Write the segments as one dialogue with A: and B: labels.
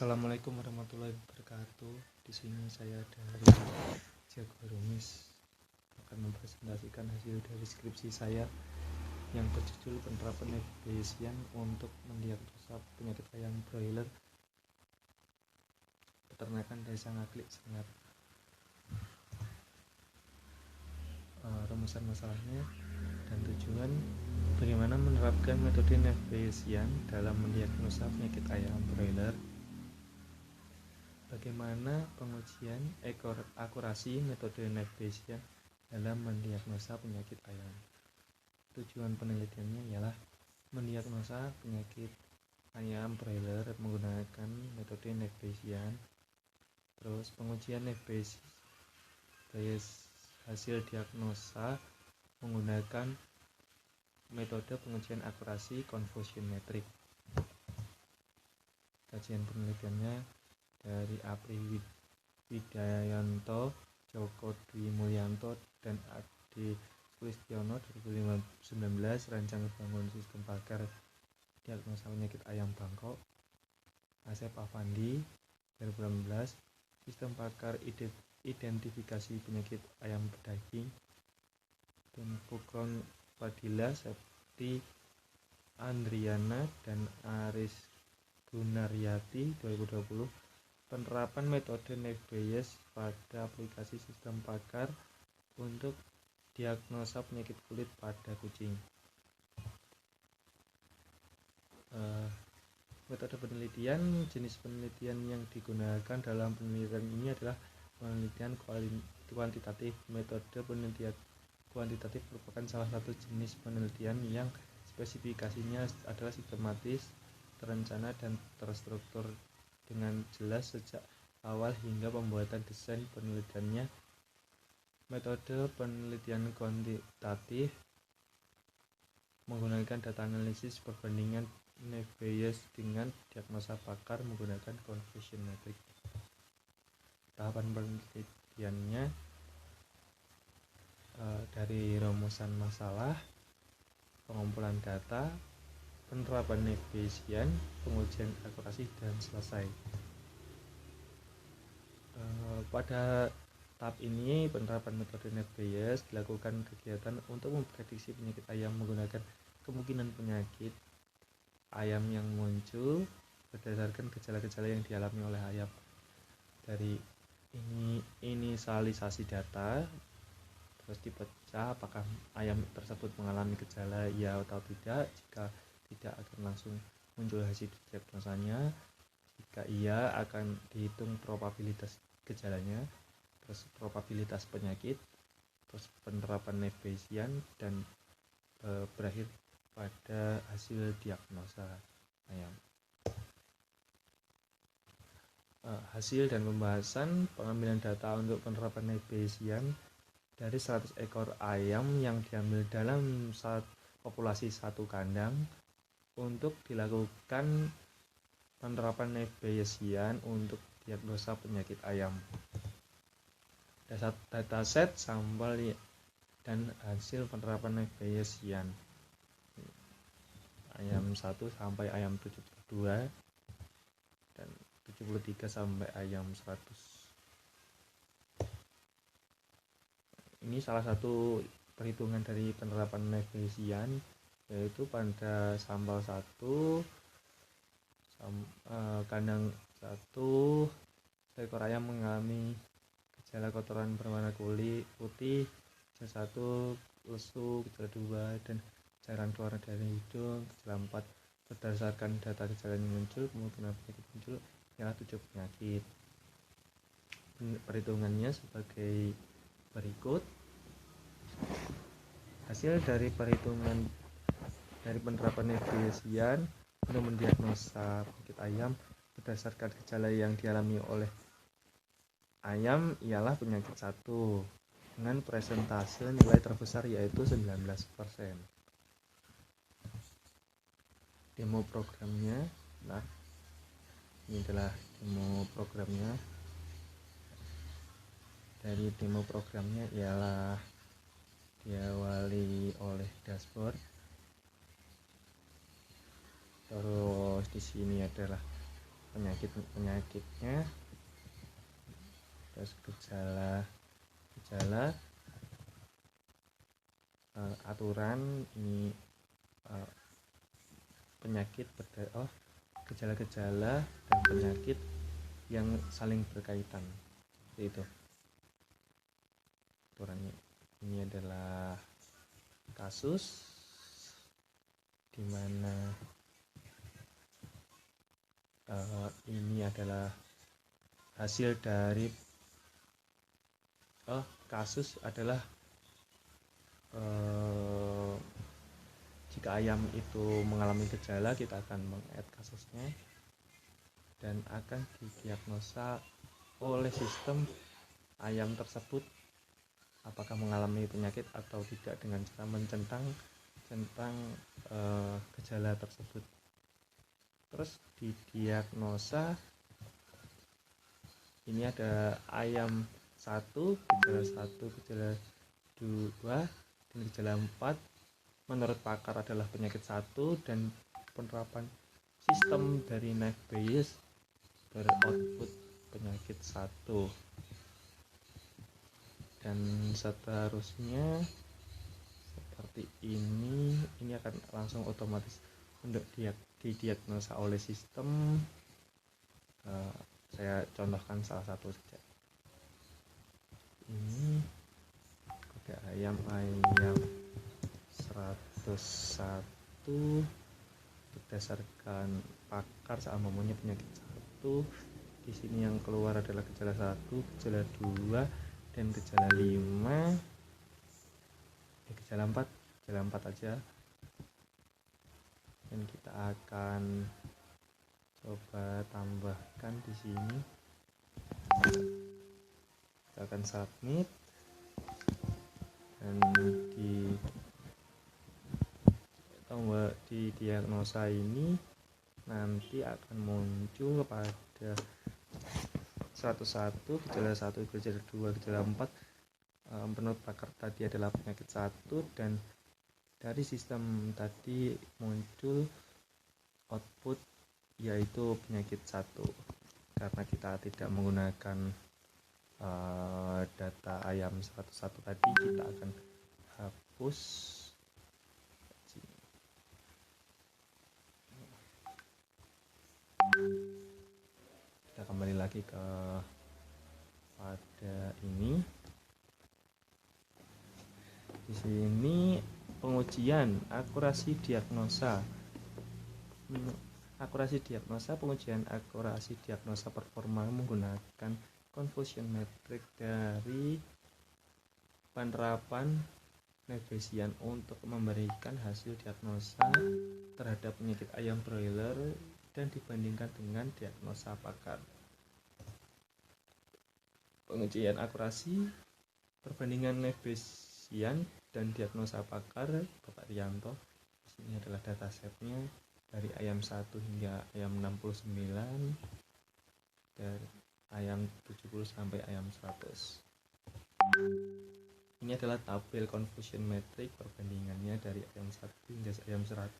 A: Assalamualaikum warahmatullahi wabarakatuh. Di sini saya dari Jago Rumis akan mempresentasikan hasil dari skripsi saya yang berjudul penerapan Bayesian untuk mendiagnosa penyakit ayam broiler peternakan Desa Ngaglik Senar. Rumusan masalahnya dan tujuan: bagaimana menerapkan metode Bayesian dalam mendiagnosa penyakit ayam broiler. Bagaimana pengujian akurasi metode Bayesian dalam mendiagnosa penyakit ayam. Tujuan penelitiannya ialah mendiagnosa penyakit ayam broiler menggunakan metode Bayesian. Terus pengujian Bayesian hasil diagnosa menggunakan metode pengujian akurasi confusion metric. Kajian penelitiannya dari Apri Widayanto, Joko Dwi Mulyanto, dan Ade Sulistiono 2019, Rancang Bangun Sistem Pagar Diagnosa Penyakit Ayam Bangkok. Asep Afandi 2018, Sistem Pagar Identifikasi Penyakit Ayam Pedaging. Pukron Fadila, Septi Andriana, dan Aris Gunaryati 2020, penerapan metode Bayesian pada aplikasi sistem pagar untuk diagnosa penyakit kulit pada kucing. Metode penelitian. Jenis penelitian yang digunakan dalam penelitian ini adalah penelitian kuantitatif. Metode penelitian kuantitatif merupakan salah satu jenis penelitian yang spesifikasinya adalah sistematis, terencana, dan terstruktur dengan jelas sejak awal hingga pembuatan desain penelitiannya. Metode penelitian kuantitatif menggunakan data analisis perbandingan Bayesian dengan diagnosa pakar menggunakan confusion metric. Tahapan penelitiannya dari rumusan masalah, pengumpulan data, penerapan Bayesian, pengujian akurasi, dan selesai. Pada tahap ini penerapan metode Bayesian dilakukan kegiatan untuk memprediksi penyakit ayam menggunakan kemungkinan penyakit ayam yang muncul berdasarkan gejala-gejala yang dialami oleh ayam. Dari inisialisasi data, terus dipecah apakah ayam tersebut mengalami gejala ya atau tidak. Jika tidak, akan langsung muncul hasil diagnosanya. Jika iya, akan dihitung probabilitas gejalanya, terus probabilitas penyakit, terus penerapan Bayesian, dan berakhir pada hasil diagnosa ayam. Hasil dan pembahasan pengambilan data untuk penerapan Bayesian dari 100 ekor ayam yang diambil dalam populasi satu kandang untuk dilakukan penerapan Bayesian untuk diagnosa penyakit ayam. Dataset sampel dan hasil penerapan Bayesian ayam 1 sampai ayam 72 dan 73 sampai ayam 100. Ini salah satu perhitungan dari penerapan Bayesian, yaitu pada sampel 1 kandang 1 seekor ayam mengalami gejala kotoran berwarna kulit putih, gejala 1 lesu, gejala 2 dan cairan keluar dari hidung, gejala 4 berdasarkan data gejala yang muncul, kemungkinan penyakit muncul ialah 7 penyakit. Perhitungannya sebagai berikut. Hasil dari perhitungan dari penerapan Bayesian untuk mendiagnosa penyakit ayam berdasarkan gejala yang dialami oleh ayam ialah penyakit 1 dengan persentase nilai terbesar yaitu 19%. Demo programnya, ini adalah demo programnya. Dari demo programnya ialah diawali oleh dashboard. Terus di sini adalah penyakitnya, terus gejala aturan ini penyakit gejala-gejala dan penyakit yang saling berkaitan. Itu aturannya. Ini adalah kasus di mana ini adalah hasil dari kasus adalah jika ayam itu mengalami gejala, kita akan meng-add kasusnya dan akan didiagnosa oleh sistem ayam tersebut apakah mengalami penyakit atau tidak dengan cara mencentang gejala tersebut. Terus didiagnosa, ini ada ayam 1, gejala 2, dan gejala 4 menurut pakar adalah penyakit 1, dan penerapan sistem dari knife Bayes beroutput penyakit 1. Dan seterusnya seperti ini akan langsung otomatis untuk didiagnosa oleh sistem. Saya contohkan salah satu saja. Ini kode ayam 101 berdasarkan pakar saat mempunyai penyakit 1. Di sini yang keluar adalah gejala 1, gejala 2, dan gejala 5. Gejala 4 aja. Dan kita akan coba tambahkan di sini. Kita akan submit dan di diagnosa ini nanti akan muncul pada 101, gejala 1, gejala 2, gejala 4 menurut pakar tadi adalah penyakit 1, dan dari sistem tadi muncul output yaitu penyakit 1. Karena kita tidak menggunakan data ayam 101 tadi, kita akan hapus. Kita kembali lagi pada ini. Di sini pengujian akurasi diagnosa. Pengujian akurasi diagnosa performa menggunakan confusion metric dari penerapan Bayesian untuk memberikan hasil diagnosa terhadap penyakit ayam broiler dan dibandingkan dengan diagnosa pakar. Pengujian akurasi perbandingan Bayesian dan diagnosa pakar Bapak Rianto. Ini adalah datasetnya dari ayam 1 hingga ayam 69, dari ayam 70 sampai ayam 100. Ini adalah tabel confusion metric perbandingannya dari ayam 1 hingga ayam 100.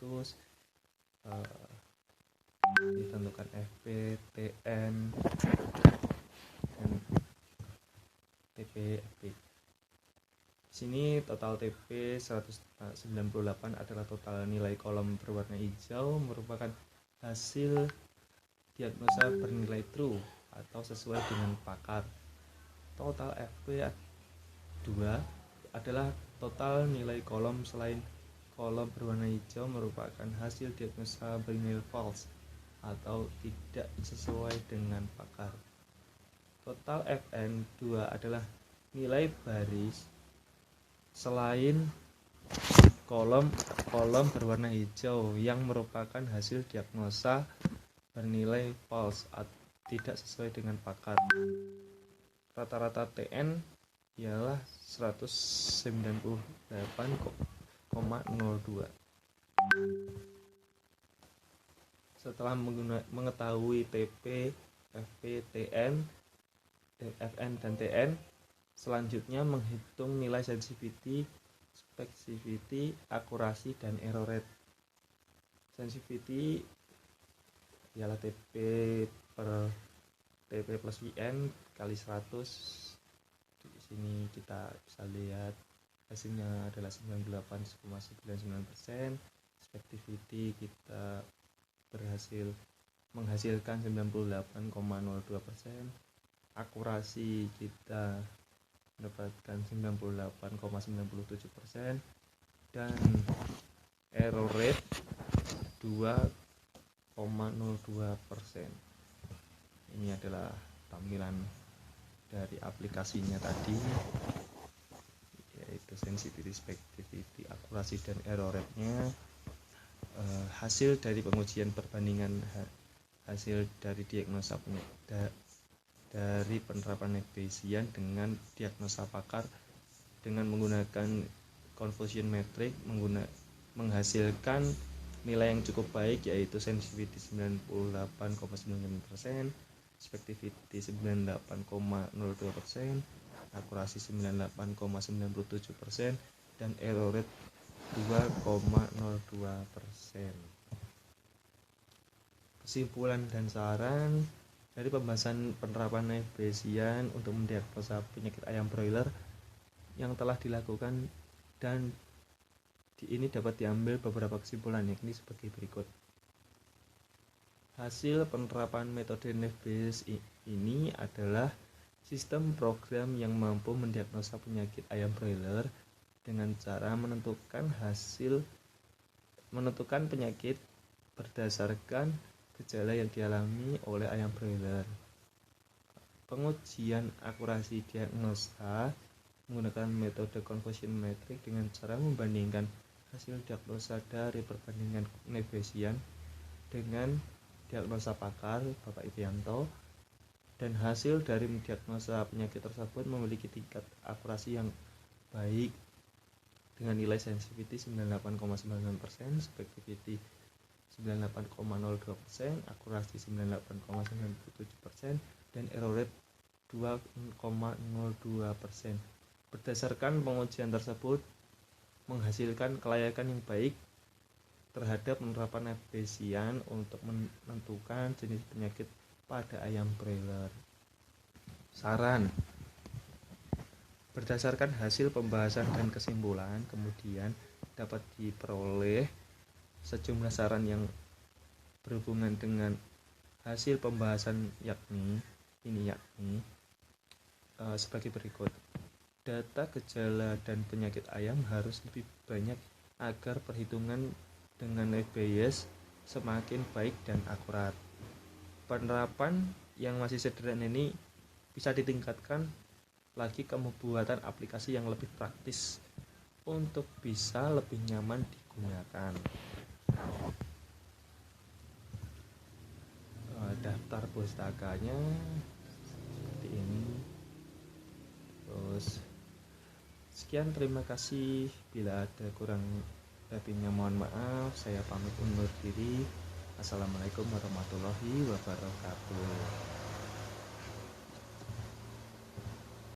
A: Ditentukan FP, TN, dan TP, FP. Di sini total TP 198 adalah total nilai kolom berwarna hijau, merupakan hasil diagnosa bernilai true atau sesuai dengan pakar. Total FP 2 adalah total nilai kolom selain kolom berwarna hijau, merupakan hasil diagnosa bernilai false atau tidak sesuai dengan pakar. Total FN 2 adalah nilai baris selain kolom berwarna hijau yang merupakan hasil diagnosa bernilai false atau tidak sesuai dengan pakar. Rata-rata TN ialah 198,02. Setelah mengetahui TP, FP, TN, FN, dan TN, selanjutnya menghitung nilai sensitivity, specificity, akurasi, dan error rate. Sensitivity ialah TP per TP plus WN kali 100. Di sini kita bisa lihat hasilnya adalah 98,99%. Respectivity kita berhasil menghasilkan 98,02%. Akurasi kita mendapatkan 98,97%, dan error rate 2,02%. Ini adalah tampilan dari aplikasinya tadi, yaitu sensitivity, respectivity, akurasi, dan error rate-nya. Hasil dari pengujian perbandingan hasil dari diagnosa dari penerapan Bayesian dengan diagnosa pakar dengan menggunakan confusion metric menghasilkan nilai yang cukup baik, yaitu sensitivity 98,99%, respectivity 98,02%, akurasi 98,97%, dan error rate 2,02%. Kesimpulan dan saran dari pembahasan penerapan Bayesian untuk mendiagnosa penyakit ayam broiler yang telah dilakukan, dan ini dapat diambil beberapa kesimpulan, yakni sebagai berikut. Hasil penerapan metode Bayes ini adalah sistem program yang mampu mendiagnosa penyakit ayam broiler dengan cara menentukan penyakit berdasarkan gejala yang dialami oleh ayam broiler. Pengujian akurasi diagnosa menggunakan metode confusion metric dengan cara membandingkan hasil diagnosa dari perbandingan Bayesian dengan diagnosa pakar Bapak Irianto, dan hasil dari mendiagnosa penyakit tersebut memiliki tingkat akurasi yang baik dengan nilai sensitivity 98,99%, respectivity 98,02%, akurasi 98,97%, dan error rate 2,02%. Berdasarkan pengujian tersebut menghasilkan kelayakan yang baik terhadap penerapan Bayesian untuk menentukan jenis penyakit pada ayam broiler. Saran: berdasarkan hasil pembahasan dan kesimpulan, kemudian dapat diperoleh sejumlah saran yang berhubungan dengan hasil pembahasan yakni sebagai berikut. Data gejala dan penyakit ayam harus lebih banyak agar perhitungan dengan Bayes semakin baik dan akurat. Penerapan yang masih sederhana ini bisa ditingkatkan lagi ke pembuatan aplikasi yang lebih praktis untuk bisa lebih nyaman digunakan. Daftar pustakanya seperti ini. Terus sekian, terima kasih. Bila ada kurang lebihnya mohon maaf. Saya pamit undur diri. Assalamualaikum warahmatullahi wabarakatuh.